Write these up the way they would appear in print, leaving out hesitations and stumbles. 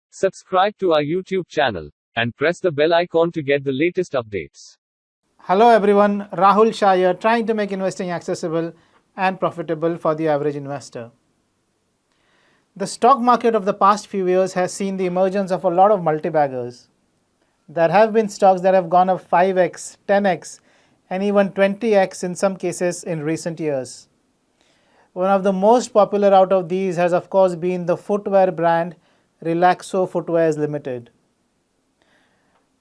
Subscribe to our YouTube channel and press the bell icon to get the latest updates. Hello everyone, Rahul Shah here, trying to make investing accessible and profitable for the average investor. The stock market of the past few years has seen the emergence of a lot of multibaggers. There have been stocks that have gone up 5x, 10x, and even 20x in some cases in recent years. One of the most popular out of these has of course been the footwear brand Relaxo Footwears Limited.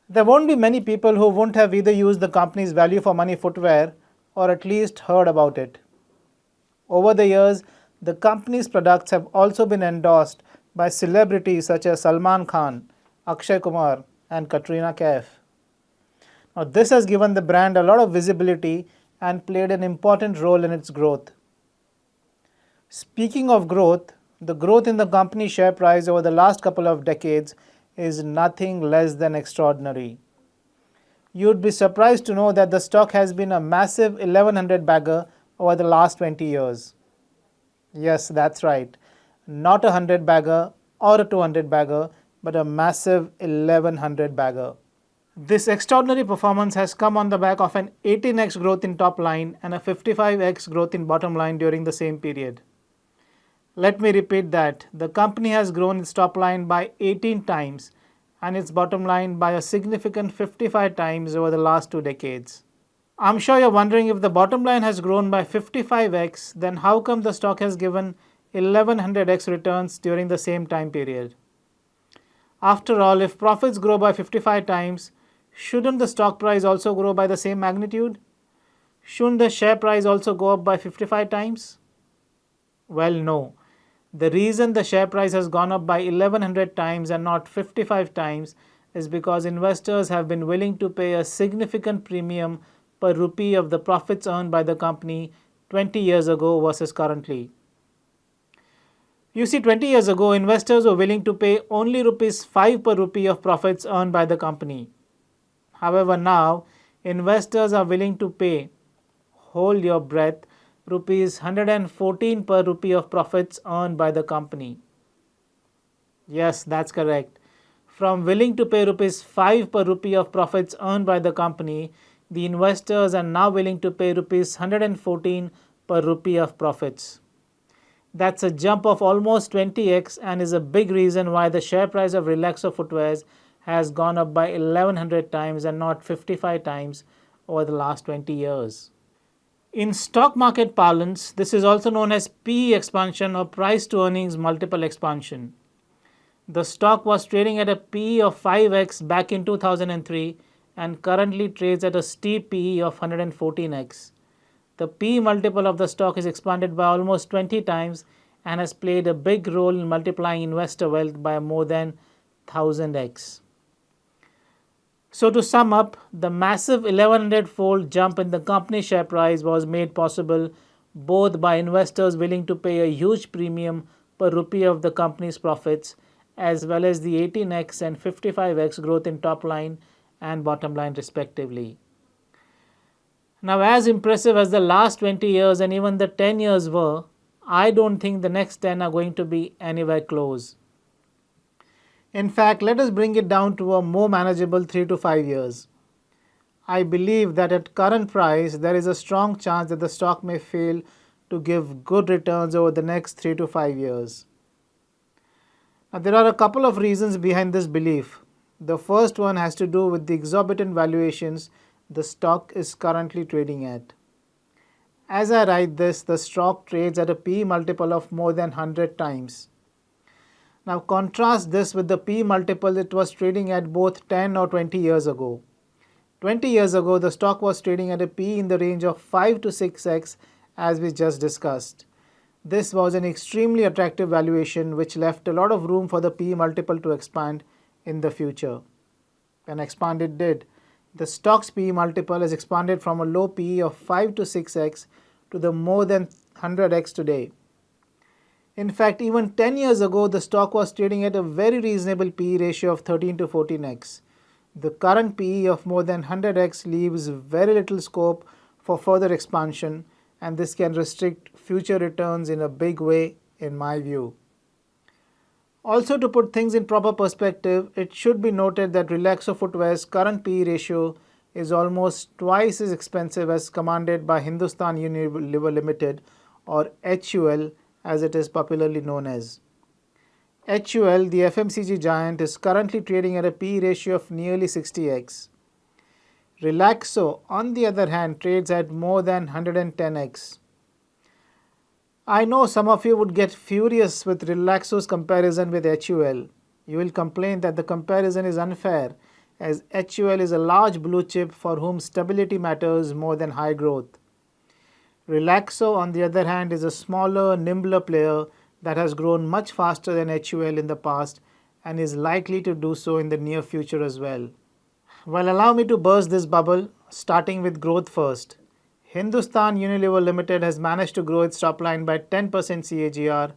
There won't be many people who won't have either used the company's value for money footwear or at least heard about it. Over the years, the company's products have also been endorsed by celebrities such as Salman Khan, Akshay Kumar, and Katrina Kaif. Now, this has given the brand a lot of visibility and played an important role in its growth. Speaking of growth, the growth in the company share price over the last couple of decades is nothing less than extraordinary. You'd be surprised to know that the stock has been a massive 1100 bagger over the last 20 years. Yes, that's right. Not a 100 bagger or a 200 bagger, but a massive 1100 bagger. This extraordinary performance has come on the back of an 18x growth in top line and a 55x growth in bottom line during the same period. Let me repeat that. The company has grown its top line by 18 times and its bottom line by a significant 55 times over the last 2 decades. I'm sure you're wondering, if the bottom line has grown by 55x, then how come the stock has given 1100x returns during the same time period? After all, if profits grow by 55 times, shouldn't the stock price also grow by the same magnitude? Shouldn't the share price also go up by 55 times? Well, no. The reason the share price has gone up by 1100 times and not 55 times is because investors have been willing to pay a significant premium per rupee of the profits earned by the company 20 years ago versus currently. You see, 20 years ago, investors were willing to pay only rupees 5 per rupee of profits earned by the company. However, now, investors are willing to pay, hold your breath, rupees 114 per rupee of profits earned by the company. Yes, that's correct. From willing to pay rupees 5 per rupee of profits earned by the company, the investors are now willing to pay rupees 114 per rupee of profits. That's a jump of almost 20x and is a big reason why the share price of Relaxo Footwears has gone up by 1100 times and not 55 times over the last 20 years. In stock market parlance, this is also known as PE expansion or price to earnings multiple expansion. The stock was trading at a PE of 5x back in 2003 and currently trades at a steep PE of 114x. The PE multiple of the stock is expanded by almost 20 times and has played a big role in multiplying investor wealth by more than 1000x. So to sum up, the massive 1100-fold jump in the company share price was made possible both by investors willing to pay a huge premium per rupee of the company's profits, as well as the 18x and 55x growth in top line and bottom line respectively. Now, as impressive as the last 20 years and even the 10 years were, I don't think the next 10 are going to be anywhere close. In fact, let us bring it down to a more manageable 3 to 5 years. I believe that at current price, there is a strong chance that the stock may fail to give good returns over the next 3 to 5 years. Now, there are a couple of reasons behind this belief. The first one has to do with the exorbitant valuations the stock is currently trading at. As I write this, the stock trades at a PE multiple of more than 100 times. Now contrast this with the P multiple it was trading at both 10 or 20 years ago. 20 years ago, the stock was trading at a P in the range of 5 to 6x as we just discussed. This was an extremely attractive valuation which left a lot of room for the P multiple to expand in the future. And expand it did. The stock's P multiple has expanded from a low P of 5 to 6x to the more than 100x today. In fact, even 10 years ago, the stock was trading at a very reasonable PE ratio of 13 to 14x. The current PE of more than 100x leaves very little scope for further expansion, and this can restrict future returns in a big way, in my view. Also, to put things in proper perspective, it should be noted that Relaxo Footwear's current PE ratio is almost twice as expensive as commanded by Hindustan Unilever Limited, or HUL as it is popularly known as. HUL, the FMCG giant, is currently trading at a PE ratio of nearly 60x. Relaxo, on the other hand, trades at more than 110x. I know some of you would get furious with Relaxo's comparison with HUL. You will complain that the comparison is unfair, as HUL is a large blue chip for whom stability matters more than high growth. Relaxo, on the other hand, is a smaller, nimbler player that has grown much faster than HUL in the past and is likely to do so in the near future as well. Well, allow me to burst this bubble, starting with growth first. Hindustan Unilever Limited has managed to grow its top line by 10% CAGR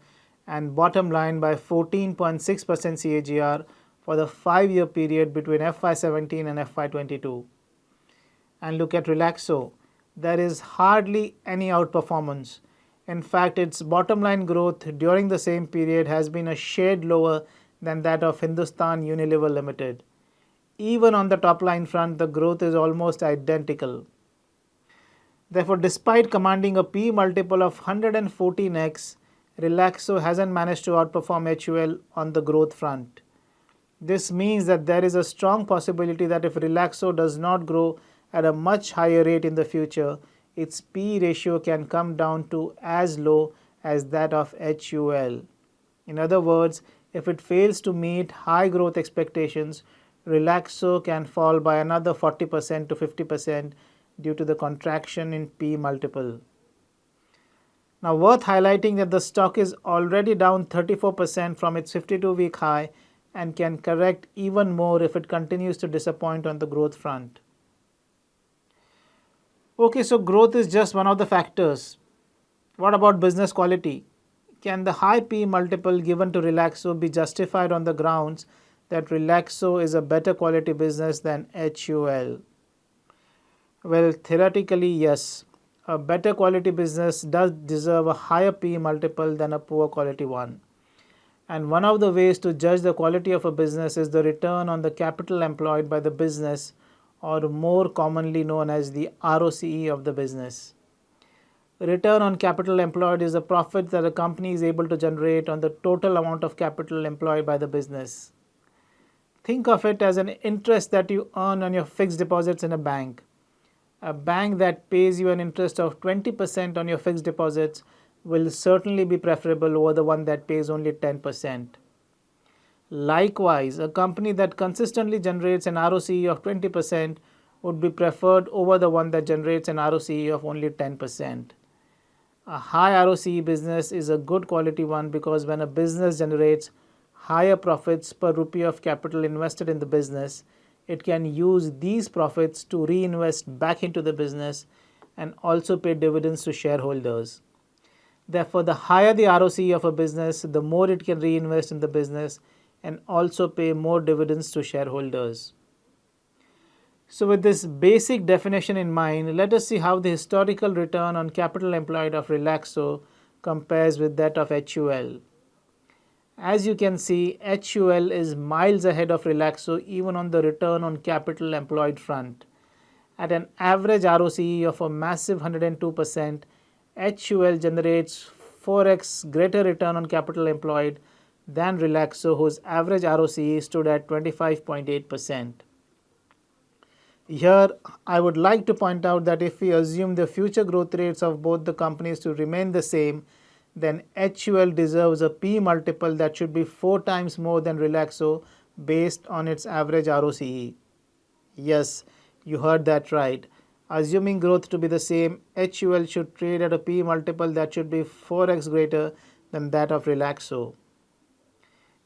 and bottom line by 14.6% CAGR for the 5-year period between FY17 and FY22. And look at Relaxo. There is hardly any outperformance. In fact, its bottom line growth during the same period has been a shade lower than that of Hindustan Unilever Limited. Even on the top line front, the growth is almost identical. Therefore, despite commanding a P multiple of 114x, Relaxo hasn't managed to outperform HUL on the growth front. This means that there is a strong possibility that if Relaxo does not grow at a much higher rate in the future, its P ratio can come down to as low as that of HUL. In other words, if it fails to meet high growth expectations, Relaxo can fall by another 40% to 50% due to the contraction in P multiple. Now, worth highlighting that the stock is already down 34% from its 52-week high and can correct even more if it continues to disappoint on the growth front. Okay, so growth is just one of the factors. What about business quality? Can the high P multiple given to Relaxo be justified on the grounds that Relaxo is a better quality business than HUL? Well, theoretically, yes. A better quality business does deserve a higher P multiple than a poor quality one. And one of the ways to judge the quality of a business is the return on the capital employed by the business, or more commonly known as the ROCE of the business. Return on capital employed is the profit that a company is able to generate on the total amount of capital employed by the business. Think of it as an interest that you earn on your fixed deposits in a bank. A bank that pays you an interest of 20% on your fixed deposits will certainly be preferable over the one that pays only 10%. Likewise, a company that consistently generates an ROCE of 20% would be preferred over the one that generates an ROCE of only 10%. A high ROCE business is a good quality one because when a business generates higher profits per rupee of capital invested in the business, it can use these profits to reinvest back into the business and also pay dividends to shareholders. Therefore, the higher the ROCE of a business, the more it can reinvest in the business and also pay more dividends to shareholders. So with this basic definition in mind, let us see how the historical return on capital employed of Relaxo compares with that of HUL. As you can see, HUL is miles ahead of Relaxo even on the return on capital employed front. At an average ROCE of a massive 102%, HUL generates 4x greater return on capital employed than Relaxo, whose average ROCE stood at 25.8%. Here, I would like to point out that if we assume the future growth rates of both the companies to remain the same, then HUL deserves a P multiple that should be 4 times more than Relaxo based on its average ROCE. Yes, you heard that right. Assuming growth to be the same, HUL should trade at a P multiple that should be 4x greater than that of Relaxo.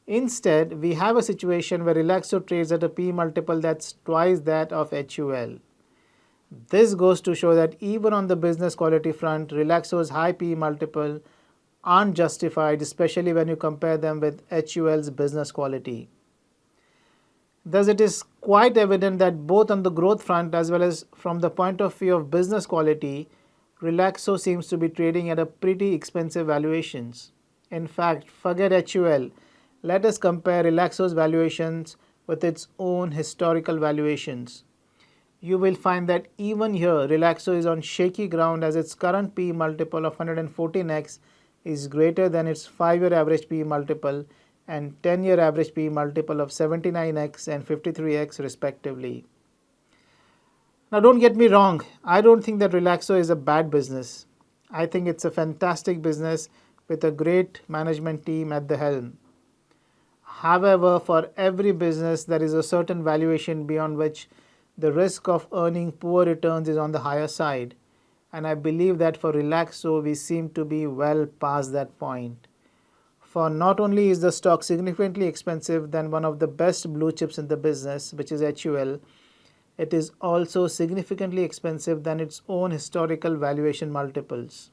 Instead, we have a situation where Relaxo trades at a P multiple that's twice that of HUL. This goes to show that even on the business quality front, Relaxo's high P multiple aren't justified, especially when you compare them with HUL's business quality. Thus, it is quite evident that both on the growth front as well as from the point of view of business quality, Relaxo seems to be trading at a pretty expensive valuations. In fact, forget HUL. Let us compare Relaxo's valuations with its own historical valuations. You will find that even here, Relaxo is on shaky ground as its current PE multiple of 114x is greater than its 5-year average PE multiple and 10-year average PE multiple of 79x and 53x respectively. Now, don't get me wrong, I don't think that Relaxo is a bad business. I think it's a fantastic business with a great management team at the helm. However, for every business, there is a certain valuation beyond which the risk of earning poor returns is on the higher side. And I believe that for Relaxo, we seem to be well past that point. For not only is the stock significantly expensive than one of the best blue chips in the business, which is HUL, it is also significantly expensive than its own historical valuation multiples.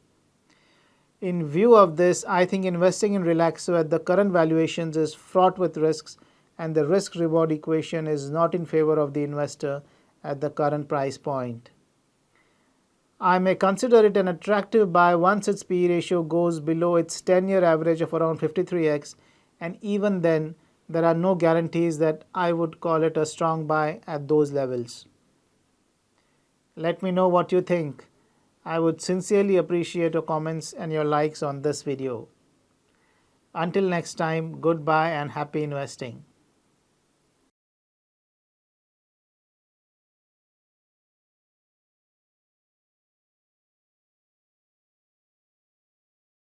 In view of this, I think investing in Relaxo at the current valuations is fraught with risks, and the risk-reward equation is not in favor of the investor at the current price point. I may consider it an attractive buy once its PE ratio goes below its 10-year average of around 53x, and even then, there are no guarantees that I would call it a strong buy at those levels. Let me know what you think. I would sincerely appreciate your comments and your likes on this video. Until next time, goodbye and happy investing.